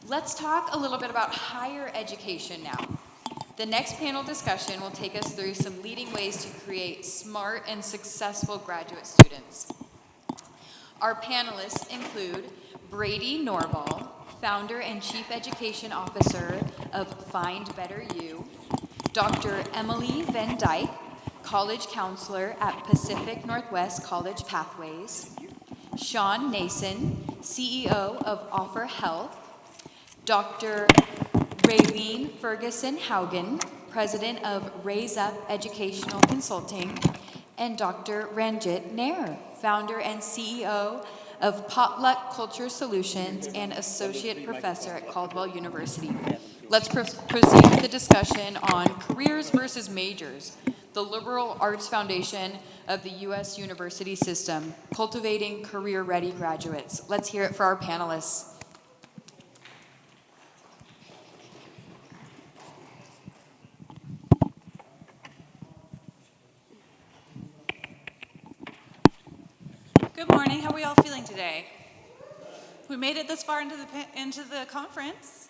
Let's talk a little bit about higher education now. The next panel discussion will take us through some leading ways to create smart and successful graduate students. Our panelists include Brady Norval, founder and chief education officer of FindaBetterU, Dr. Emily Van Dyke, college counselor at Pacific Northwest College Pathways, Shawn, Nason, CEO of Offor Health, Dr. Raelene Ferguson Haugen, president of Raesup Educational Consulting, and Dr. Ranjit Nair, founder and CEO of Potluck Culture Solutions and associate professor at Caldwell University. Let's proceed with the discussion on careers versus majors, the liberal arts foundation of the U.S. university system, cultivating career-ready graduates. Let's hear it for our panelists. Good morning. How are we all feeling today? We made it this far into the conference.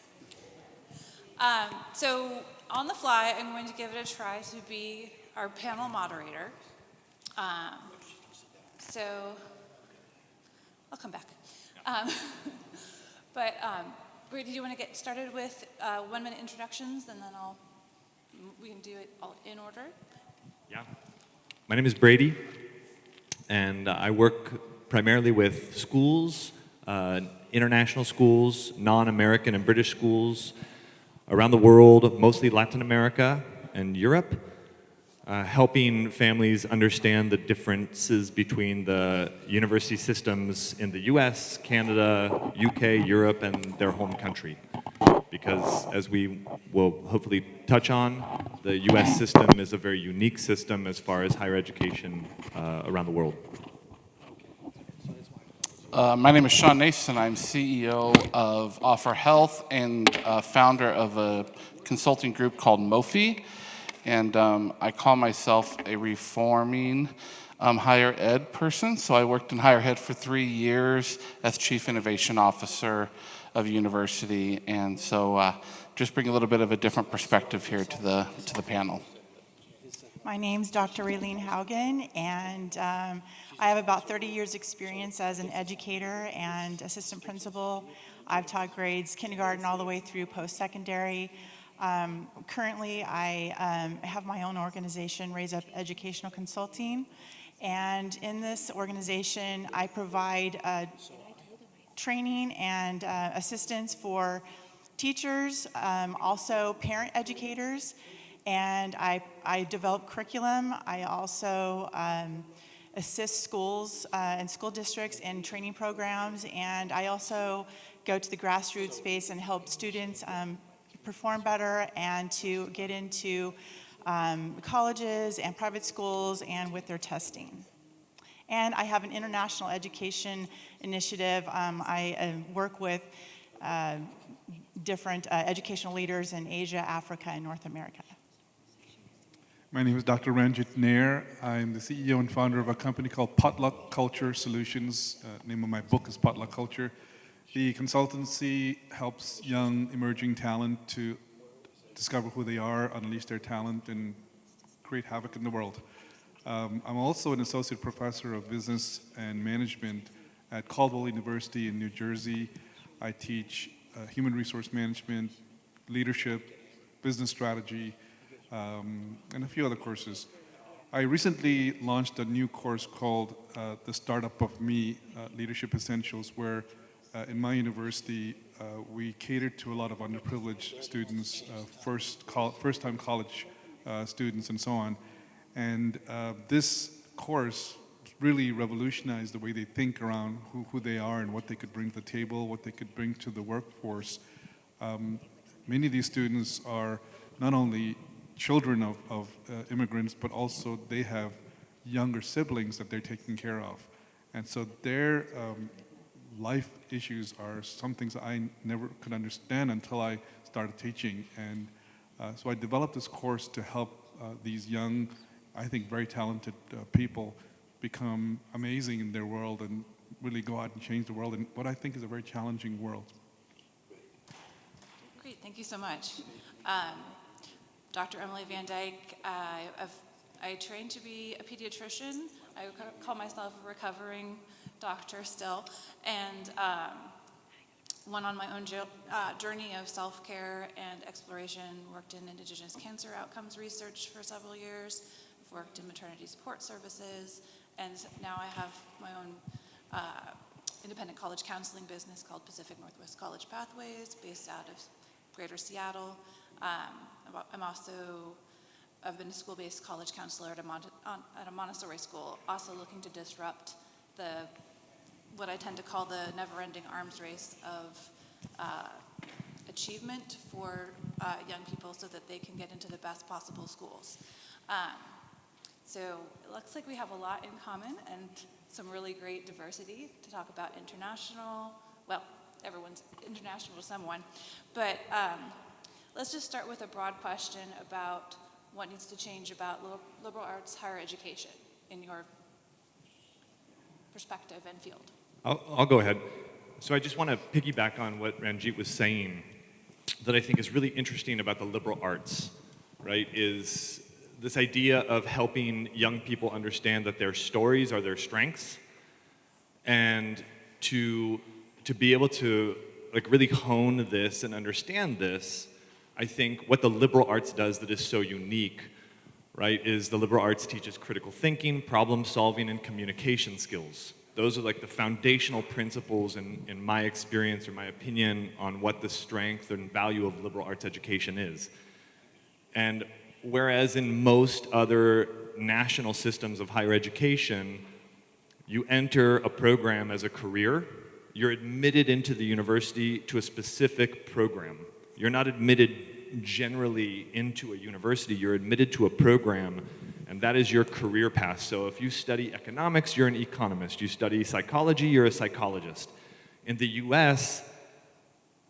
So on the fly, I'm going to give it a try to be our panel moderator. So I'll come back. Brady, do you want to get started with 1-minute introductions, and then we can do it all in order? Yeah. My name is Brady, and I work primarily with schools, international schools, non-American and British schools around the world, mostly Latin America and Europe, helping families understand the differences between the university systems in the US, Canada, UK, Europe, and their home country. Because as we will hopefully touch on, the US system is a very unique system as far as higher education around the world. My name is Shawn Nason. I'm CEO of Offor Health and founder of a consulting group called MOFI. And I call myself a reforming higher ed person. So I worked in higher ed for 3 years as Chief Innovation Officer of a university. And so just bring a little bit of a different perspective here to the panel. My name's Dr. Raelene Haugen, and I have about 30 years experience as an educator and assistant principal. I've taught grades kindergarten all the way through post-secondary. Currently, I have my own organization, Raesup Educational Consulting, and in this organization, I provide training and assistance for teachers, also parent educators, and I develop curriculum. I also assist schools and school districts in training programs, and I also go to the grassroots space and help students perform better and to get into colleges and private schools and with their testing. And I have an international education initiative. I work with different educational leaders in Asia, Africa, and North America. My name is Dr. Ranjit Nair. I'm the CEO and founder of a company called Potluck Culture Solutions. Name of my book is Potluck Culture. The consultancy helps young emerging talent to discover who they are, unleash their talent, and create havoc in the world. I'm also an associate professor of business and management at Caldwell University in New Jersey. I teach human resource management, leadership, business strategy, and a few other courses. I recently launched a new course called The Startup of Me, Leadership Essentials, where in my university we cater to a lot of underprivileged students, first-time college students, and so on. And this course really revolutionized the way they think around who they are and what they could bring to the table, what they could bring to the workforce. Many of these students are not only children of immigrants, but also they have younger siblings that they're taking care of. And so their life issues are some things that I never could understand until I started teaching. And so I developed this course to help these young, I think very talented people become amazing in their world and really go out and change the world in what I think is a very challenging world. Thank you so much. Dr. Emily Van Dyke, I trained to be a pediatrician. I call myself a recovering doctor still, and went on my own journey of self-care and exploration, worked in Indigenous cancer outcomes research for several years, worked in maternity support services, and now I have my own independent college counseling business called Pacific Northwest College Pathways, based out of Greater Seattle. I've been a school-based college counselor at a Montessori school, also looking to disrupt what I tend to call the never-ending arms race of achievement for young people so that they can get into the best possible schools. So it looks like we have a lot in common and some really great diversity to talk about international. Well, everyone's international to someone. But let's just start with a broad question about what needs to change about liberal arts higher education in your perspective and field. I'll go ahead. So I just want to piggyback on what Ranjit was saying that I think is really interesting about the liberal arts, right, is this idea of helping young people understand that their stories are their strengths, and to be able to like really hone this and understand this. I think what the liberal arts does that is so unique, right, is the liberal arts teaches critical thinking, problem solving, and communication skills. Those are like the foundational principles in my experience or my opinion on what the strength and value of liberal arts education is. And whereas in most other national systems of higher education, you enter a program as a career, you're admitted into the university to a specific program. You're not admitted generally into a university, you're admitted to a program, and that is your career path. So if you study economics, you're an economist. You study psychology, you're a psychologist. In the US,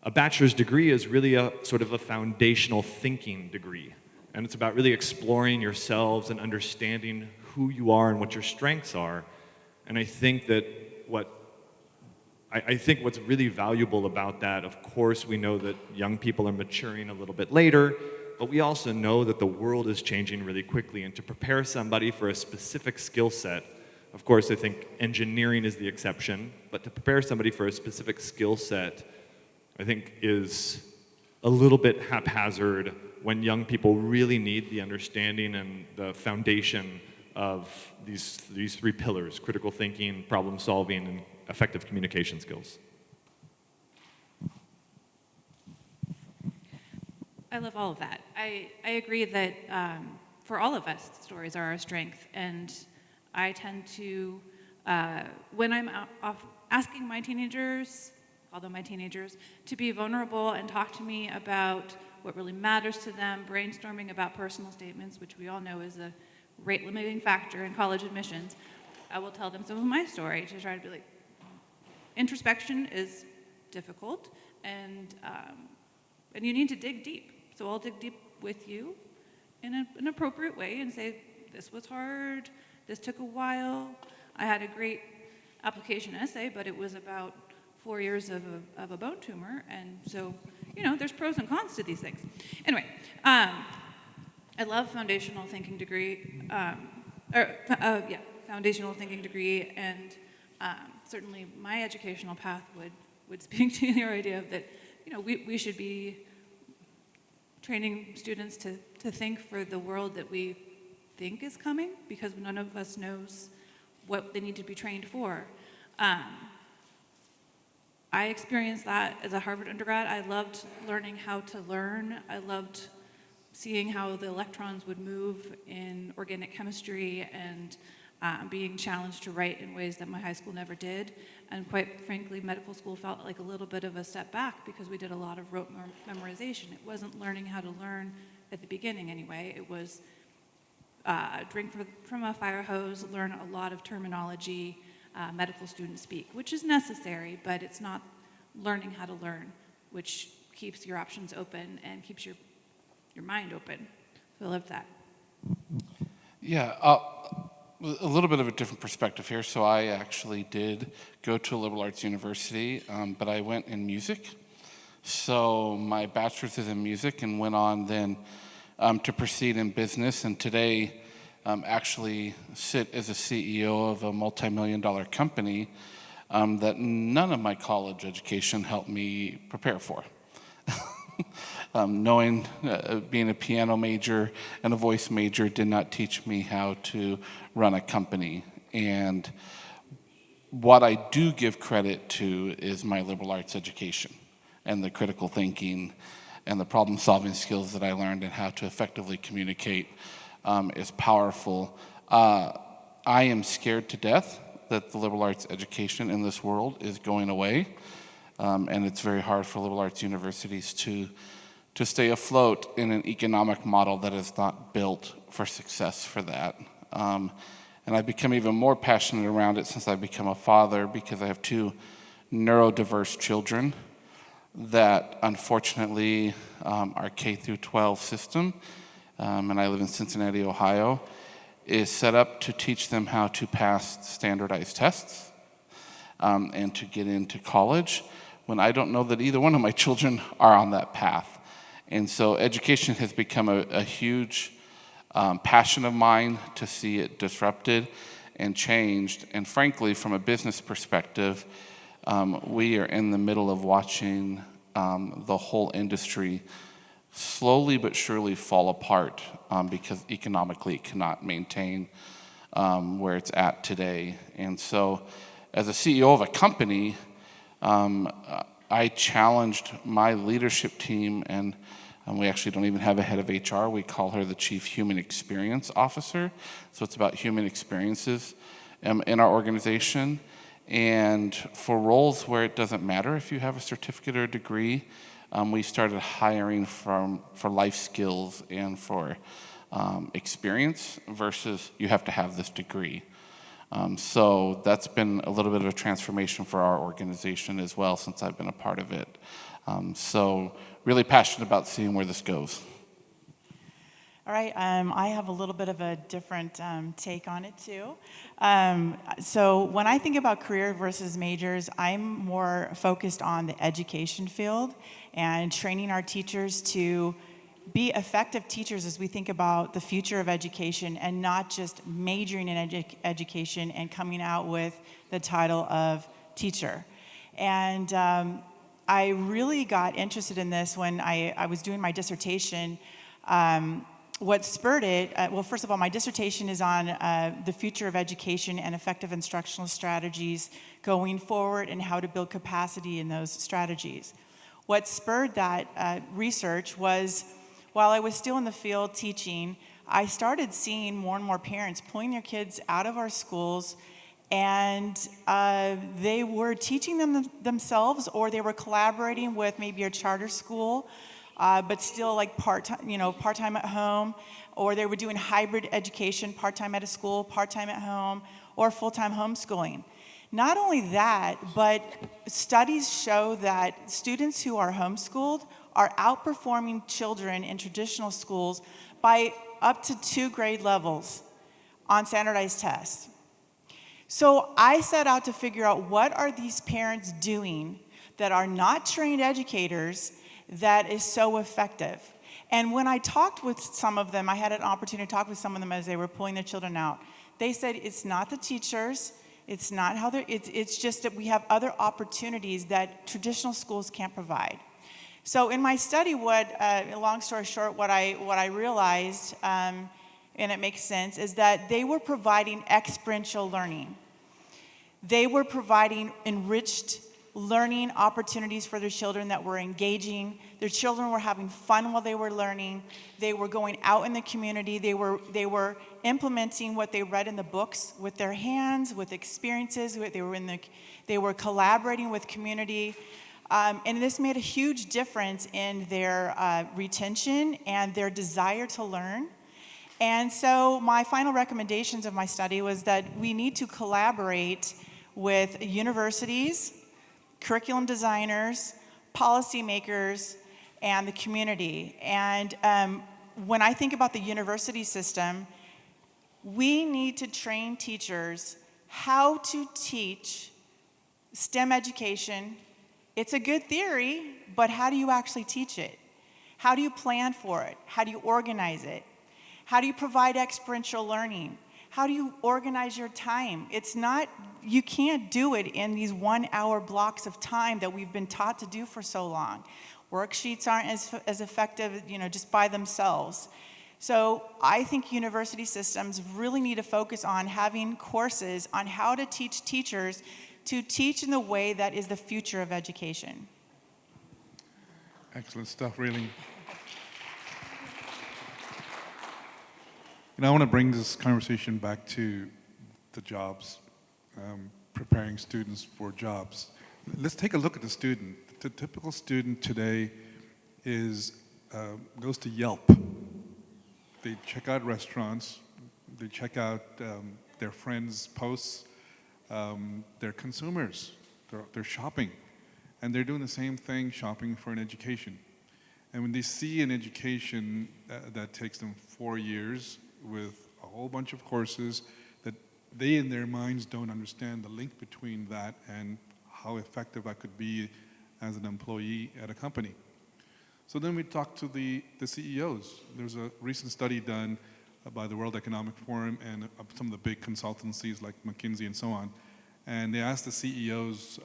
a bachelor's degree is really a sort of a foundational thinking degree. And it's about really exploring yourselves and understanding who you are and what your strengths are. And I think that what's really valuable about that, of course, we know that young people are maturing a little bit later, but we also know that the world is changing really quickly. And to prepare somebody for a specific skill set, of course, I think engineering is the exception, but to prepare somebody for a specific skill set, I think is a little bit haphazard when young people really need the understanding and the foundation of these three pillars: critical thinking, problem solving, and effective communication skills. I love all of that. I agree that for all of us, stories are our strength, and I tend to, when I'm asking my teenagers, although my teenagers, to be vulnerable and talk to me about what really matters to them, brainstorming about personal statements, which we all know is a rate-limiting factor in college admissions, I will tell them some of my story to try to be like, introspection is difficult, and you need to dig deep. So I'll dig deep with you in an appropriate way and say, this was hard, this took a while. I had a great application essay, but it was about 4 years of a bone tumor, and so, there's pros and cons to these things. Anyway, I love foundational thinking degree, foundational thinking degree, and certainly my educational path would speak to your idea of that, we should be training students to think for the world that we think is coming, because none of us knows what they need to be trained for. I experienced that as a Harvard undergrad. I loved learning how to learn. I loved seeing how the electrons would move in organic chemistry and being challenged to write in ways that my high school never did. And quite frankly, medical school felt like a little bit of a step back because we did a lot of rote memorization. It wasn't learning how to learn at the beginning anyway. It was drink from a fire hose, learn a lot of terminology, medical students speak, which is necessary, but it's not learning how to learn, which keeps your options open and keeps your mind open. So I love that. Yeah, a little bit of a different perspective here. So I actually did go to a liberal arts university, but I went in music. So my bachelor's is in music and went on then to proceed in business, and today actually sit as a CEO of a multi-million-dollar company that none of my college education helped me prepare for. Knowing being a piano major and a voice major did not teach me how to run a company. And what I do give credit to is my liberal arts education and the critical thinking and the problem-solving skills that I learned and how to effectively communicate is powerful. I am scared to death that the liberal arts education in this world is going away, and it's very hard for liberal arts universities to stay afloat in an economic model that is not built for success for that. And I've become even more passionate around it since I've become a father, because I have 2 neurodiverse children that unfortunately our K through 12 system, and I live in Cincinnati, Ohio, is set up to teach them how to pass standardized tests and to get into college, when I don't know that either one of my children are on that path. And so education has become a huge passion of mine to see it disrupted and changed. And frankly, from a business perspective, we are in the middle of watching the whole industry slowly but surely fall apart because economically it cannot maintain where it's at today. And so as a CEO of a company, I challenged my leadership team, and we actually don't even have a head of HR. We call her the Chief Human Experience Officer. So it's about human experiences in our organization. And for roles where it doesn't matter if you have a certificate or a degree, we started hiring for life skills and for experience versus you have to have this degree. So that's been a little bit of a transformation for our organization as well since I've been a part of it. So really passionate about seeing where this goes. All right, I have a little bit of a different take on it too. So when I think about career versus majors, I'm more focused on the education field and training our teachers to be effective teachers as we think about the future of education, and not just majoring in education and coming out with the title of teacher. And I really got interested in this when I was doing my dissertation. What spurred it, well, first of all, my dissertation is on the future of education and effective instructional strategies going forward and how to build capacity in those strategies. What spurred that research was, while I was still in the field teaching, I started seeing more and more parents pulling their kids out of our schools, and they were teaching them themselves, or they were collaborating with maybe a charter school, but still like part-time at home, or they were doing hybrid education, part-time at a school, part-time at home, or full-time homeschooling. Not only that, but studies show that students who are homeschooled are outperforming children in traditional schools by up to 2 grade levels on standardized tests. So I set out to figure out, what are these parents doing that are not trained educators that is so effective? And when I talked with some of them, I had an opportunity to talk with some of them as they were pulling their children out. They said it's not the teachers, it's not how they're, it's just that we have other opportunities that traditional schools can't provide. So in my study, long story short, what I realized, and it makes sense, is that they were providing experiential learning. They were providing enriched learning opportunities for their children that were engaging. Their children were having fun while they were learning. They were going out in the community. They were implementing what they read in the books with their hands, with experiences. They were collaborating with community. And this made a huge difference in their retention and their desire to learn. And so my final recommendations of my study was that we need to collaborate with universities, curriculum designers, policymakers, and the community. And when I think about the university system, we need to train teachers how to teach STEM education It's a good theory, but how do you actually teach it? How do you plan for it? How do you organize it? How do you provide experiential learning? How do you organize your time? It's not, you can't do it in these 1 hour blocks of time that we've been taught to do for so long. Worksheets aren't as effective, just by themselves. So I think university systems really need to focus on having courses on how to teach teachers to teach in the way that is the future of education. Excellent stuff, Raelene. I want to bring this conversation back to the jobs, preparing students for jobs. Let's take a look at the student. The typical student today goes to Yelp. They check out restaurants, they check out their friends' posts, they're consumers, they're shopping, and they're doing the same thing, shopping for an education. And when they see an education that takes them 4 years with a whole bunch of courses that they in their minds don't understand the link between that and how effective I could be as an employee at a company. So then we talked to the CEOs. There's a recent study done by the World Economic Forum and some of the big consultancies like McKinsey and so on. And they asked the CEOs,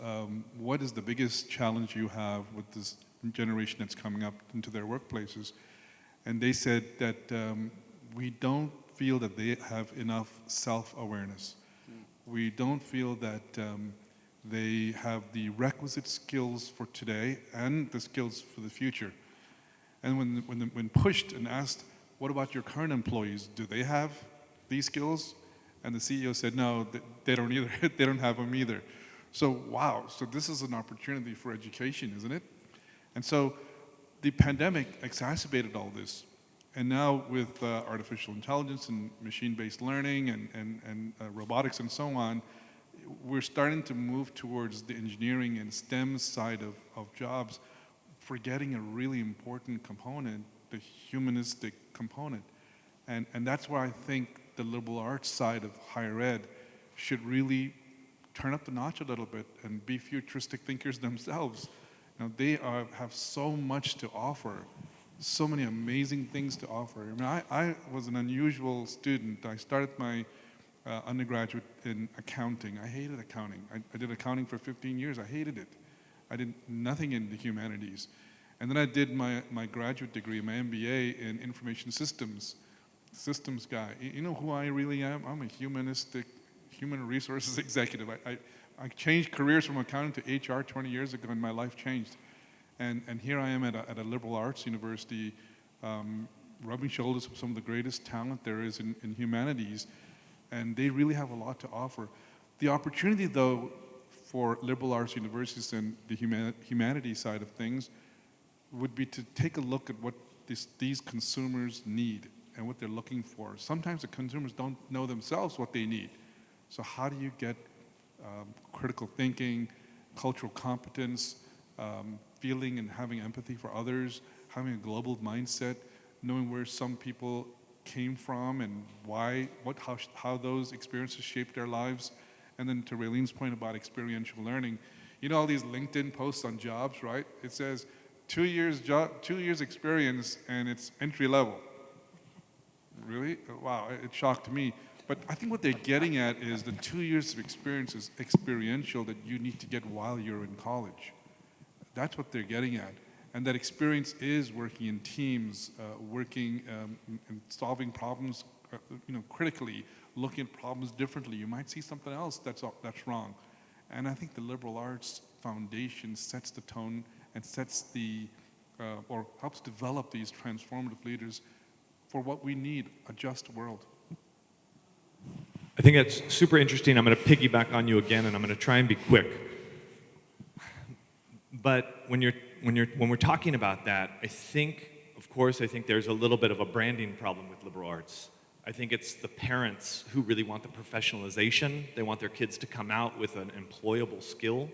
what is the biggest challenge you have with this generation that's coming up into their workplaces? And they said that we don't feel that they have enough self-awareness. We don't feel that they have the requisite skills for today and the skills for the future. And when pushed and asked, what about your current employees? Do they have these skills? And the CEO said, no, they don't either. They don't have them either. So, wow, so this is an opportunity for education, isn't it? And so the pandemic exacerbated all this. And now with artificial intelligence and machine-based learning and robotics and so on, we're starting to move towards the engineering and STEM side of jobs, forgetting a really important component, the humanistic component. And that's where I think the liberal arts side of higher ed should really turn up the notch a little bit and be futuristic thinkers themselves. They have so much to offer, so many amazing things to offer. I mean, I was an unusual student. I started my undergraduate in accounting. I hated accounting. I did accounting for 15 years. I hated it. I did nothing in the humanities. And then I did my graduate degree, my MBA in information systems guy. You know who I really am? I'm a human resources executive. I changed careers from accounting to HR 20 years ago, and my life changed. And here I am at a liberal arts university, rubbing shoulders with some of the greatest talent there is in humanities, and they really have a lot to offer. The opportunity, though, for liberal arts universities and the humanities side of things would be to take a look at what these consumers need and what they're looking for. Sometimes the consumers don't know themselves what they need. So how do you get critical thinking, cultural competence, feeling and having empathy for others, having a global mindset, knowing where some people came from and why, how those experiences shaped their lives. And then to Raelene's point about experiential learning, you know all these LinkedIn posts on jobs, right? It says 2 years experience and it's entry level. Really? Wow, it shocked me. But I think what they're getting at is the 2 years of experience is experiential that you need to get while you're in college. That's what they're getting at. And that experience is working in teams, working and solving problems critically, looking at problems differently. You might see something else that's wrong. And I think the liberal arts foundation sets the tone and sets or helps develop these transformative leaders for what we need, a just world. I think that's super interesting. I'm going to piggyback on you again, and I'm going to try and be quick. But when we're talking about that, I think there's a little bit of a branding problem with liberal arts. I think it's the parents who really want the professionalization. They want their kids to come out with an employable skill.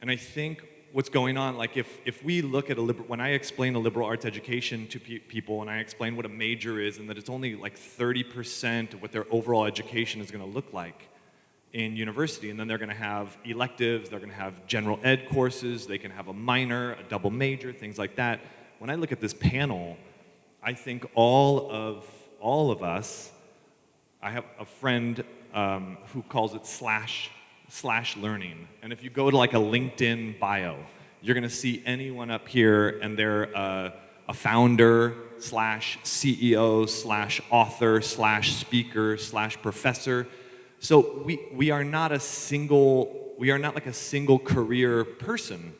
And I think what's going on, like if we look at when I explain a liberal arts education to people and I explain what a major is and that it's only like 30% of what their overall education is going to look like, in university, and then they're going to have electives, they're going to have general ed courses, they can have a minor, a double major, things like that. When I look at this panel, I think all of us, I have a friend who calls it slash learning, and if you go to like a LinkedIn bio, you're going to see anyone up here, and they're a founder slash CEO slash author slash speaker slash professor. So we are not like a single career person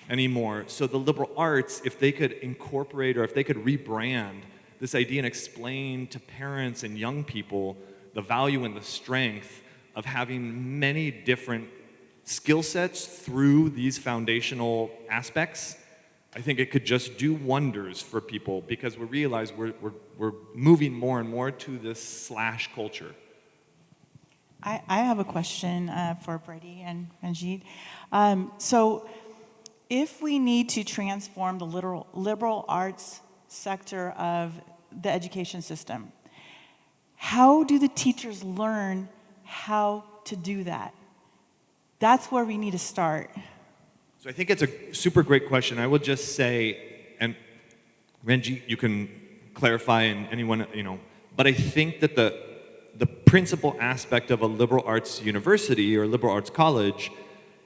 anymore. So the liberal arts, if they could incorporate or if they could rebrand this idea and explain to parents and young people the value and the strength of having many different skill sets through these foundational aspects, I think it could just do wonders for people, because we realize we're moving more and more to this slash culture. I have a question for Brady and Ranjit. So if we need to transform the liberal arts sector of the education system, how do the teachers learn how to do that? That's where we need to start. So I think it's a super great question. I would just say, and Ranjit, you can clarify, and anyone, but I think that the principal aspect of a liberal arts university or liberal arts college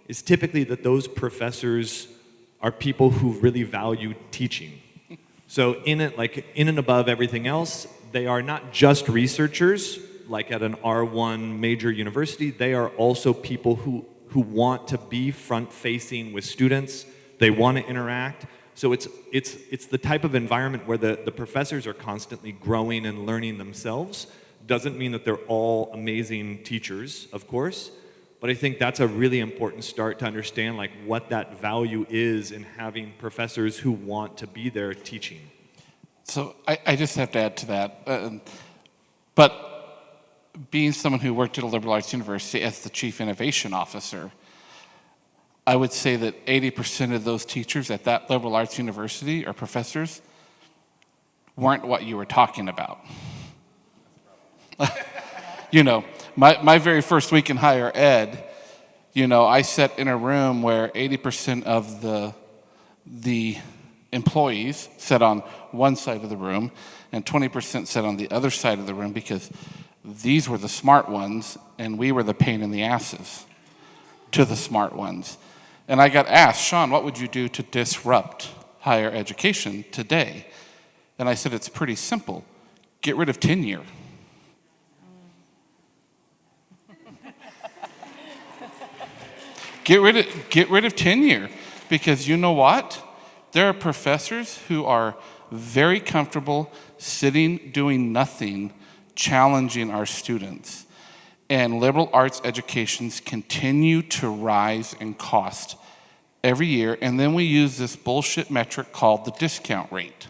is typically that those professors are people who really value teaching. So in and above everything else, they are not just researchers, like at an R1 major university. They are also people who want to be front-facing with students. They want to interact. So it's the type of environment where the professors are constantly growing and learning themselves. Doesn't mean that they're all amazing teachers, of course, but I think that's a really important start to understand like what that value is in having professors who want to be there teaching. So I just have to add to that. But being someone who worked at a liberal arts university as the chief innovation officer, I would say that 80% of those teachers at that liberal arts university or professors weren't what you were talking about. My very first week in higher ed, I sat in a room where 80% of the employees sat on one side of the room and 20% sat on the other side of the room, because these were the smart ones and we were the pain in the asses to the smart ones. And I got asked, Shawn, what would you do to disrupt higher education today? And I said, it's pretty simple. Get rid of tenure. Get rid of tenure, because you know what? There are professors who are very comfortable sitting, doing nothing, challenging our students. And liberal arts educations continue to rise in cost every year, and then we use this bullshit metric called the discount rate.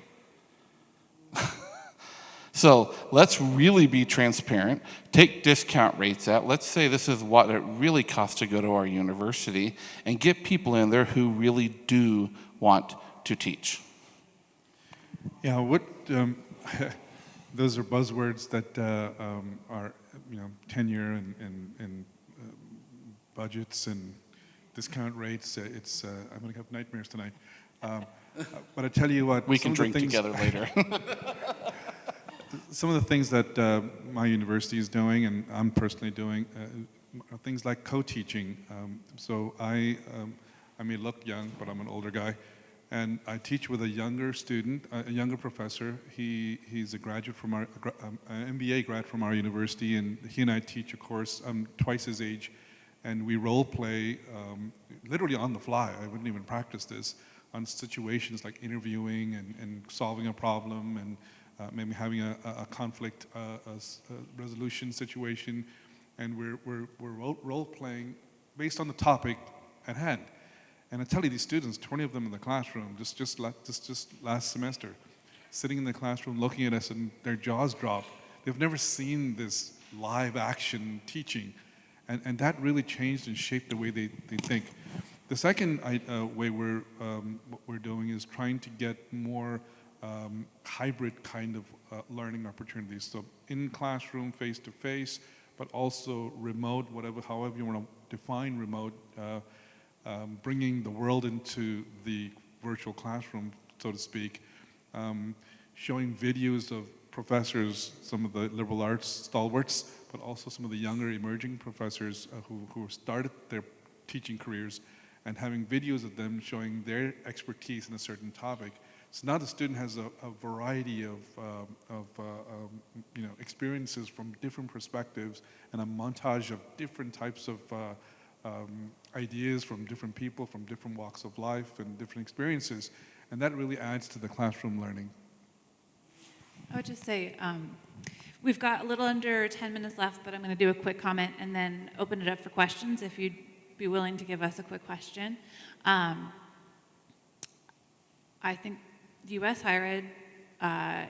So let's really be transparent, take discount rates out. Let's say this is what it really costs to go to our university, and get people in there who really do want to teach. Yeah, those are buzzwords that are, tenure and budgets and discount rates. I'm going to have nightmares tonight. But I tell you what, we can drink together later. Some of the things that my university is doing, and I'm personally doing, are things like co-teaching. So I may look young, but I'm an older guy, and I teach with a younger student, a younger professor. He's a graduate from an MBA grad from our university, and he and I teach a course. I'm twice his age, and we role play literally on the fly. I wouldn't even practice this on situations like interviewing and solving a problem and maybe having a conflict resolution situation, and we're role-playing based on the topic at hand. And I tell you, these students, 20 of them in the classroom, just last semester, sitting in the classroom looking at us, and their jaws drop. They've never seen this live action teaching, and that really changed and shaped the way they think. The second way what we're doing is trying to get more hybrid kind of learning opportunities. So in classroom, face-to-face, but also remote, however you want to define remote, bringing the world into the virtual classroom, so to speak, showing videos of professors, some of the liberal arts stalwarts, but also some of the younger emerging professors who started their teaching careers, and having videos of them showing their expertise in a certain topic. So now the student has a variety of experiences from different perspectives, and a montage of different types of ideas from different people, from different walks of life and different experiences, and that really adds to the classroom learning. I would just say, we've got a little under 10 minutes left, but I'm going to do a quick comment and then open it up for questions if you'd be willing to give us a quick question. I think U.S. higher ed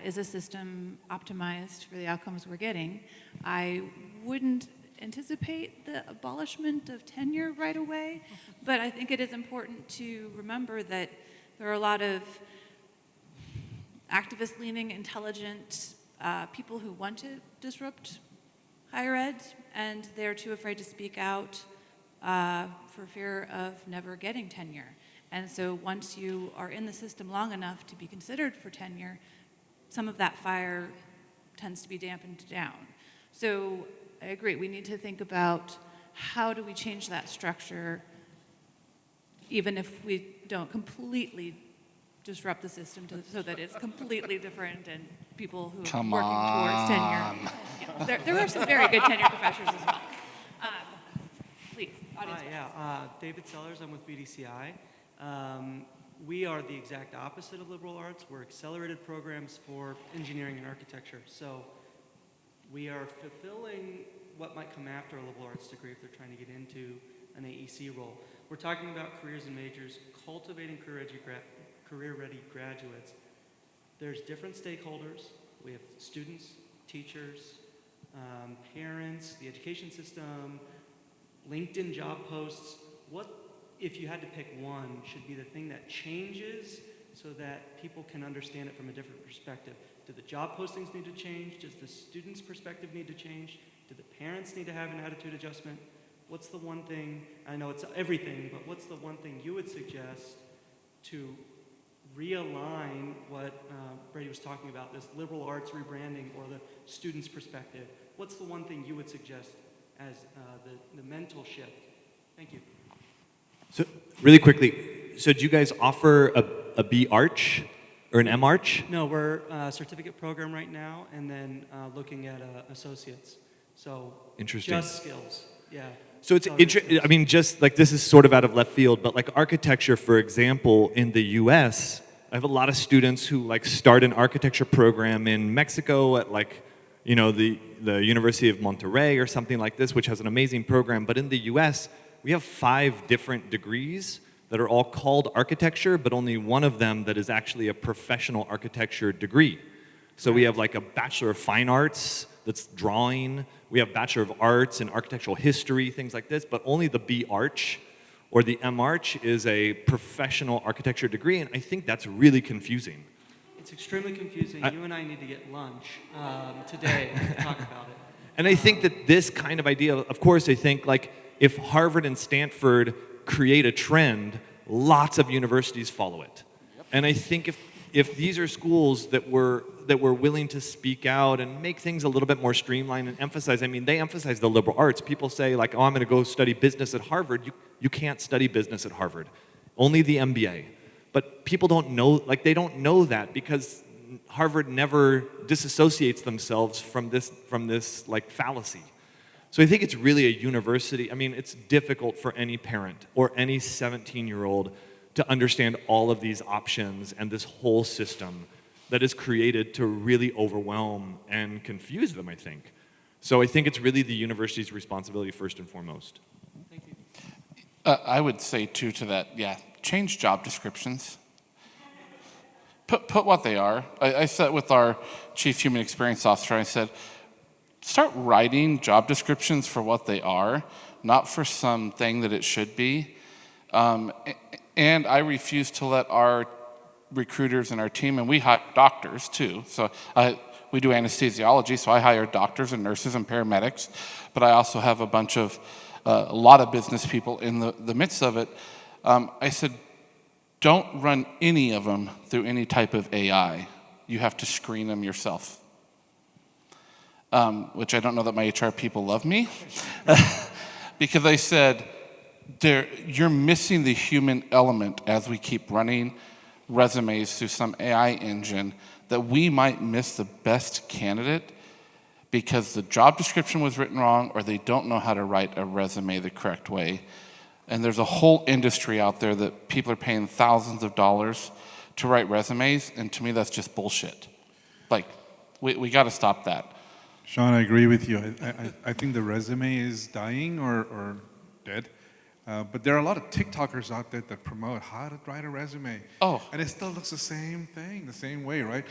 is a system optimized for the outcomes we're getting. I wouldn't anticipate the abolishment of tenure right away, but I think it is important to remember that there are a lot of activist-leaning, intelligent people who want to disrupt higher ed, and they're too afraid to speak out for fear of never getting tenure. And so once you are in the system long enough to be considered for tenure, some of that fire tends to be dampened down. So I agree, we need to think about how do we change that structure, even if we don't completely disrupt the system so that it's completely different and people who are working towards tenure. Yeah, there are some very good tenure professors as well. Please, audience. David Sellers, I'm with BDCI. We are the exact opposite of liberal arts. We're accelerated programs for engineering and architecture. So we are fulfilling what might come after a liberal arts degree if they're trying to get into an AEC role. We're talking about careers and majors, cultivating career-ready graduates. There's different stakeholders. We have students, teachers, parents, the education system, LinkedIn job posts. What, if you had to pick one, should be the thing that changes so that people can understand it from a different perspective? Do the job postings need to change? Does the student's perspective need to change? Do the parents need to have an attitude adjustment? What's the one thing, I know it's everything, but what's the one thing you would suggest to realign what Brady was talking about, this liberal arts rebranding or the student's perspective? What's the one thing you would suggest as the mental shift? Thank you. So really quickly, so do you guys offer a B Arch or an M Arch? No, we're a certificate program right now, and then looking at associates. So Interesting. Just skills, yeah. So it's interesting. I mean, just like this is sort of out of left field, but like architecture, for example, in the U.S., I have a lot of students who like start an architecture program in Mexico at like, you know, the University of Monterrey or something like this, which has an amazing program. But in the U.S., we have 5 different degrees that are all called architecture, but only one of them that is actually a professional architecture degree. So we have like a Bachelor of Fine Arts that's drawing. We have Bachelor of Arts in architectural history, things like this, but only the B Arch or the M Arch is a professional architecture degree, and I think that's really confusing. It's extremely confusing. You and I need to get lunch today to talk about it. And I think that this kind of idea, of course, I think like if Harvard and Stanford create a trend, lots of universities follow it. Yep. And I think if these are schools that were willing to speak out and make things a little bit more streamlined and emphasize, I mean, they emphasize the liberal arts. People say like, oh, I'm going to go study business at Harvard. You can't study business at Harvard, only the MBA. But people don't know, like they don't know that because Harvard never disassociates themselves from this like fallacy. So I think it's really a university. I mean, it's difficult for any parent or any 17-year-old to understand all of these options and this whole system that is created to really overwhelm and confuse them, I think. So I think it's really the university's responsibility first and foremost. Thank you. I would say too to that, yeah, change job descriptions. Put what they are. I sat with our chief human experience officer. I said, start writing job descriptions for what they are, not for something that it should be. And I refuse to let our recruiters and our team, and we hire doctors too, so we do anesthesiology, so I hire doctors and nurses and paramedics, but I also have a lot of business people in the midst of it. I said, don't run any of them through any type of AI. You have to screen them yourself. Which I don't know that my HR people love me, because I said, you're missing the human element as we keep running resumes through some AI engine, that we might miss the best candidate because the job description was written wrong, or they don't know how to write a resume the correct way. And there's a whole industry out there that people are paying thousands of dollars to write resumes, and to me that's just bullshit. Like, we got to stop that. Shawn, I agree with you. I think the resume is dying or dead. But there are a lot of TikTokers out there that promote how to write a resume. Oh. And it still looks the same thing, the same way, right?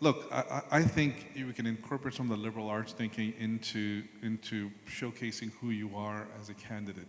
Look, I think we can incorporate some of the liberal arts thinking into showcasing who you are as a candidate.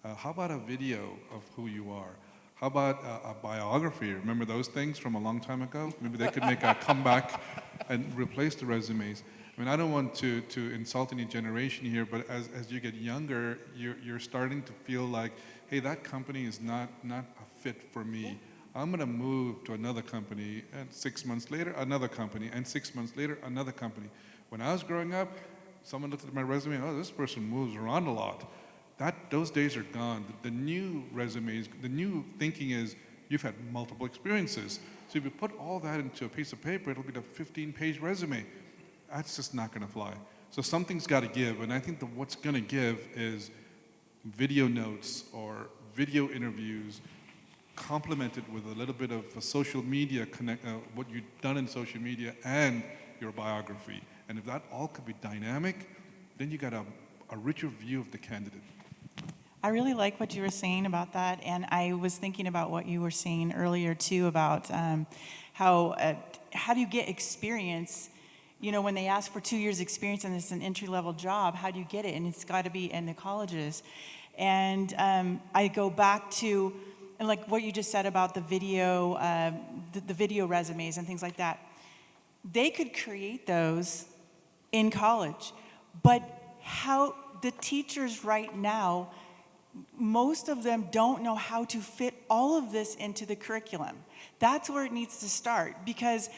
How about a video of who you are? How about a biography? Remember those things from a long time ago? Maybe they could make a comeback and replace the resumes. I mean, I don't want to insult any generation here, but as you get younger, you're starting to feel like, hey, that company is not a fit for me. I'm going to move to another company, and 6 months later, another company, and 6 months later, another company. When I was growing up, someone looked at my resume, oh, this person moves around a lot. Those days are gone. The new resumes, the new thinking is you've had multiple experiences. So if you put all that into a piece of paper, it'll be a 15-page resume. That's just not going to fly. So something's got to give, and I think that what's going to give is video notes or video interviews complemented with a little bit of a social media what you've done in social media and your biography. And if that all could be dynamic, then you got a richer view of the candidate. I really like what you were saying about that, and I was thinking about what you were saying earlier too about how do you get experience? You know, when they ask for 2 years experience and it's an entry-level job, how do you get it? And it's got to be in the colleges. And I go back to, and like what you just said about the video resumes and things like that. They could create those in college, but how the teachers right now, most of them don't know how to fit all of this into the curriculum. That's where it needs to start, because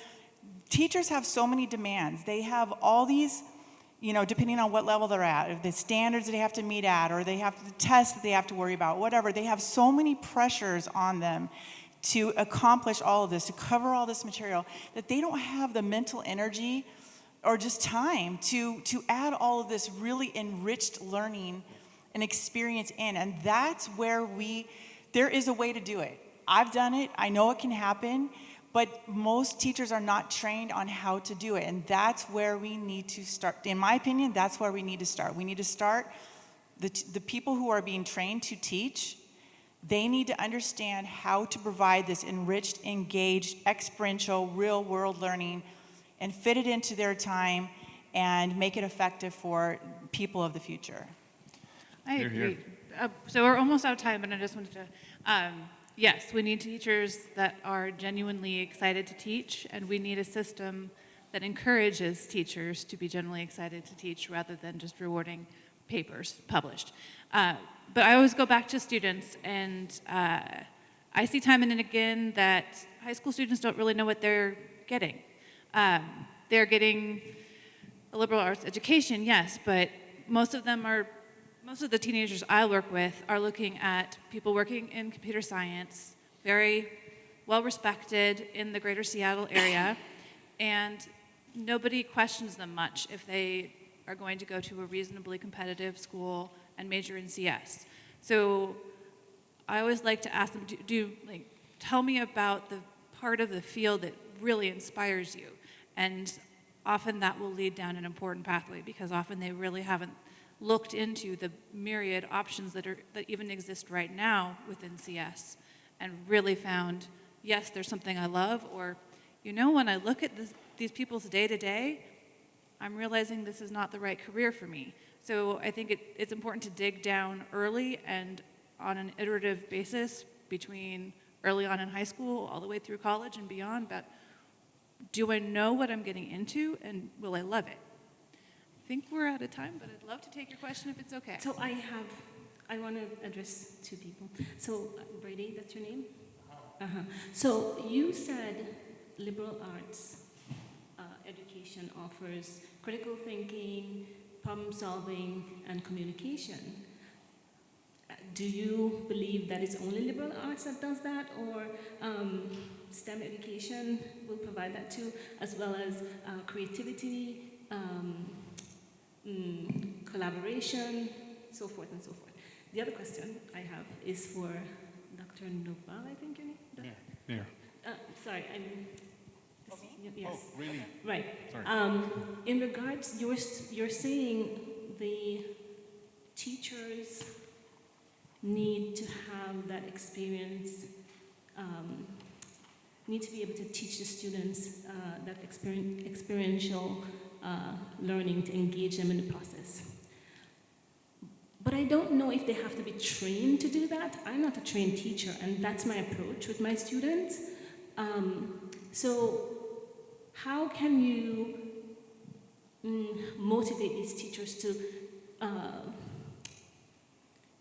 teachers have so many demands. They have all these, you know, depending on what level they're at, the standards that they have to meet at, or they have the tests that they have to worry about, whatever. They have so many pressures on them to accomplish all of this, to cover all this material, that they don't have the mental energy or just time to add all of this really enriched learning and experience in. And that's where there is a way to do it. I've done it. I know it can happen. But most teachers are not trained on how to do it. And that's where we need to start. In my opinion, that's where we need to start. We need to start, the people who are being trained to teach, they need to understand how to provide this enriched, engaged, experiential, real-world learning and fit it into their time and make it effective for people of the future. I agree. So we're almost out of time, but I just wanted to... yes, we need teachers that are genuinely excited to teach, and we need a system that encourages teachers to be genuinely excited to teach rather than just rewarding papers published. But I always go back to students, and I see time and again that high school students don't really know what they're getting. They're getting a liberal arts education, yes, but most of the teenagers I work with are looking at people working in computer science, very well respected in the greater Seattle area, and nobody questions them much if they are going to go to a reasonably competitive school and major in CS. So I always like to ask them, tell me about the part of the field that really inspires you. And often that will lead down an important pathway, because often they really haven't looked into the myriad options that even exist right now within CS and really found, yes, there's something I love, or, when I look at these people's day-to-day, I'm realizing this is not the right career for me. So I think it's important to dig down early and on an iterative basis between early on in high school all the way through college and beyond, but do I know what I'm getting into, and will I love it? I think we're out of time, but I'd love to take your question if it's okay. So I want to address two people. So Brady, that's your name? Uh-huh. So you said liberal arts education offers critical thinking, problem solving, and communication. Do you believe that it's only liberal arts that does that, or STEM education will provide that too, as well as creativity, collaboration, so forth and so forth? The other question I have is for Dr. Norval, I think your name? Nair. Sorry, I'm... Yes. Oh, really? Right. Sorry. In regards, you're saying the teachers need to have that experience, need to be able to teach the students that experiential learning to engage them in the process. But I don't know if they have to be trained to do that. I'm not a trained teacher, and that's my approach with my students. So how can you motivate these teachers to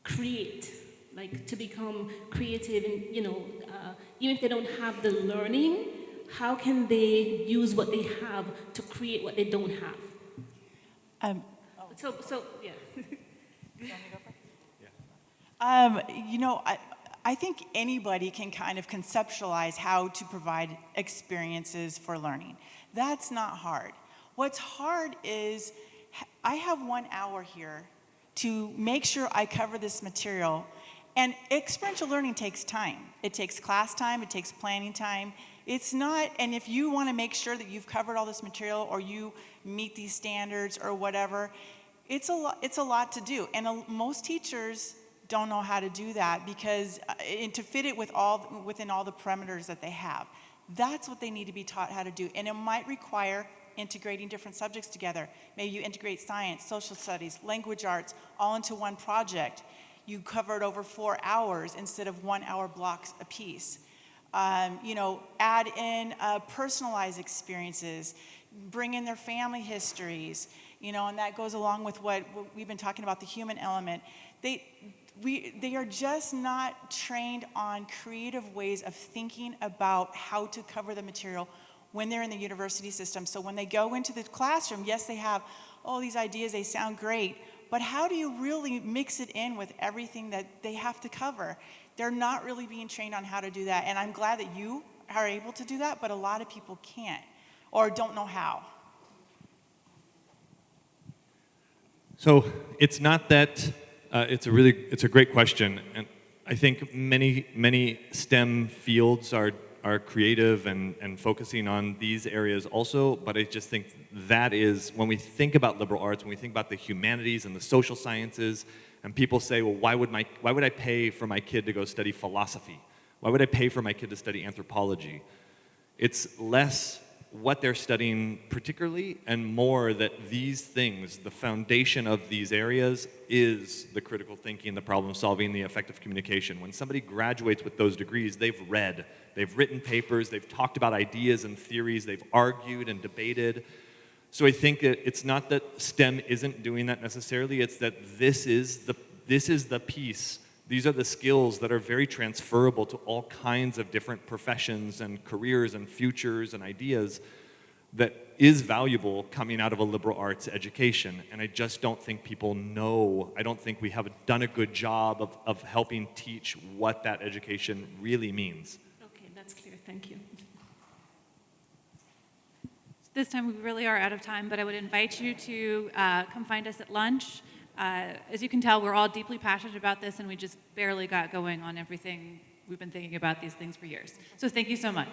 create, like to become creative, and even if they don't have the learning, how can they use what they have to create what they don't have? So yeah. I think anybody can kind of conceptualize how to provide experiences for learning. That's not hard. What's hard is I have 1 hour here to make sure I cover this material, and experiential learning takes time. It takes class time, it takes planning time. It's not, and if you want to make sure that you've covered all this material or you meet these standards or whatever, it's a lot to do. And most teachers don't know how to do that because and to fit it within all the parameters that they have. That's what they need to be taught how to do. And it might require integrating different subjects together. Maybe you integrate science, social studies, language arts, all into one project. You cover it over 4 hours instead of 1 hour blocks a piece. Add in personalized experiences, bring in their family histories, and that goes along with what we've been talking about, the human element. They are just not trained on creative ways of thinking about how to cover the material when they're in the university system. So when they go into the classroom, yes, they have all these ideas, they sound great, but how do you really mix it in with everything that they have to cover? They're not really being trained on how to do that, and I'm glad that you are able to do that, but a lot of people can't or don't know how. So it's not that, it's a great question, and I think many STEM fields are creative and focusing on these areas also, but I just think that is, when we think about liberal arts, when we think about the humanities and the social sciences, and people say, well, why would I pay for my kid to go study philosophy? Why would I pay for my kid to study anthropology? It's less what they're studying particularly, and more that these things, the foundation of these areas, is the critical thinking, the problem solving, the effective communication. When somebody graduates with those degrees, they've read, they've written papers, they've talked about ideas and theories, they've argued and debated. So I think that it's not that STEM isn't doing that necessarily, it's that this is the piece. These are the skills that are very transferable to all kinds of different professions and careers and futures and ideas that is valuable coming out of a liberal arts education. And I just don't think people know, I don't think we have done a good job of helping teach what that education really means. Okay, that's clear. Thank you. This time we really are out of time, but I would invite you to come find us at lunch. As you can tell, we're all deeply passionate about this, and we just barely got going on everything. We've been thinking about these things for years. So thank you so much.